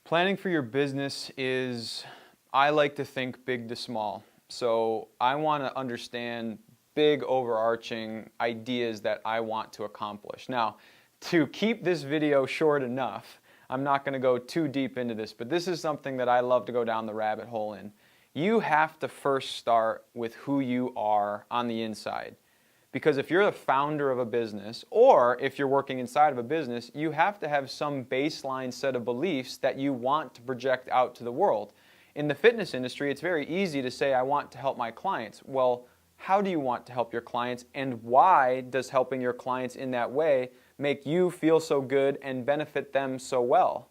Planning for your business is, I like to think big to small. So I want to understand big overarching ideas that I want to accomplish. Now, to keep this video short enough, I'm not going to go too deep into this, but this is something that I love to go down the rabbit hole in. You have to first start with who you are on the inside. Because if you're the founder of a business, or if you're working inside of a business, you have to have some baseline set of beliefs that you want to project out to the world. In the fitness industry, it's very easy to say, I want to help my clients. Well, how do you want to help your clients, and why does helping your clients in that way make you feel so good and benefit them so well?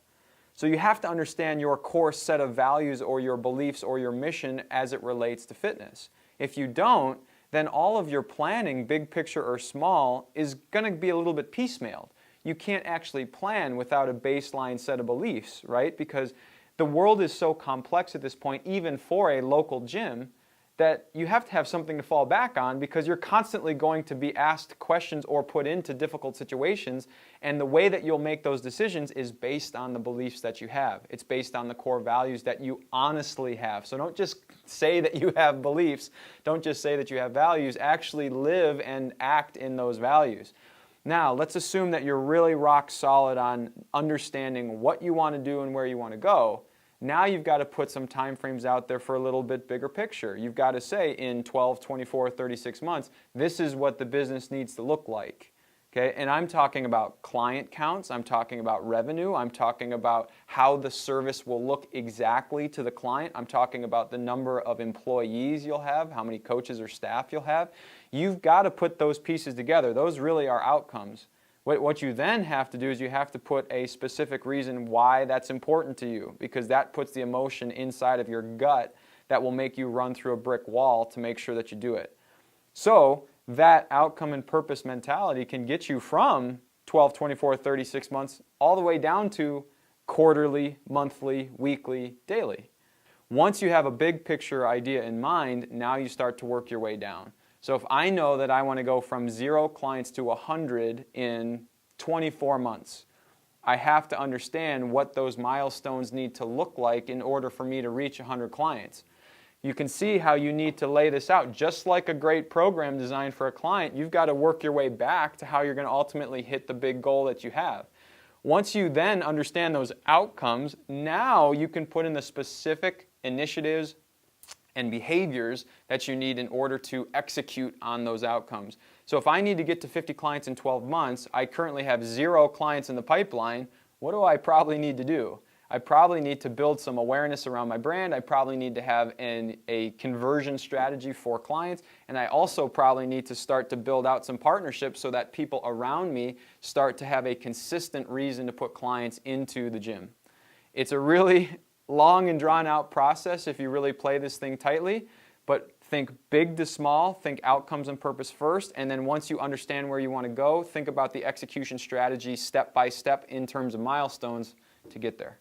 So you have to understand your core set of values or your beliefs or your mission as it relates to fitness. If you don't, then all of your planning, big picture or small, is going to be a little bit piecemealed. You can't actually plan without a baseline set of beliefs, right? Because the world is so complex at this point, even for a local gym, that you have to have something to fall back on, because you're constantly going to be asked questions or put into difficult situations, and the way that you'll make those decisions is based on the beliefs that you have. It's based on the core values that you honestly have. So don't just say that you have beliefs, don't just say that you have values, actually live and act in those values. Now, let's assume that you're really rock solid on understanding what you want to do and where you want to go. Now you've got to put some time frames out there for a little bit bigger picture. You've got to say in 12, 24, 36 months, this is what the business needs to look like. Okay? And I'm talking about client counts, I'm talking about revenue, I'm talking about how the service will look exactly to the client, I'm talking about the number of employees you'll have, how many coaches or staff you'll have. You've got to put those pieces together. Those really are outcomes. What you then have to do is you have to put a specific reason why that's important to you, because that puts the emotion inside of your gut that will make you run through a brick wall to make sure that you do it. So that outcome and purpose mentality can get you from 12, 24, 36 months all the way down to quarterly, monthly, weekly, daily. Once you have a big picture idea in mind, now you start to work your way down. So if I know that I want to go from 0 clients to 100 in 24 months, I have to understand what those milestones need to look like in order for me to reach 100 clients. You can see how you need to lay this out. Just like a great program designed for a client, you've got to work your way back to how you're going to ultimately hit the big goal that you have. Once you then understand those outcomes, now you can put in the specific initiatives and behaviors that you need in order to execute on those outcomes. So if I need to get to 50 clients in 12 months, I currently have 0 clients in the pipeline, what do I probably need to do? I probably need to build some awareness around my brand, I probably need to have a conversion strategy for clients, and I also probably need to start to build out some partnerships so that people around me start to have a consistent reason to put clients into the gym. It's a really long and drawn out process if you really play this thing tightly, but think big to small, think outcomes and purpose first, and then once you understand where you want to go, think about the execution strategy step by step in terms of milestones to get there.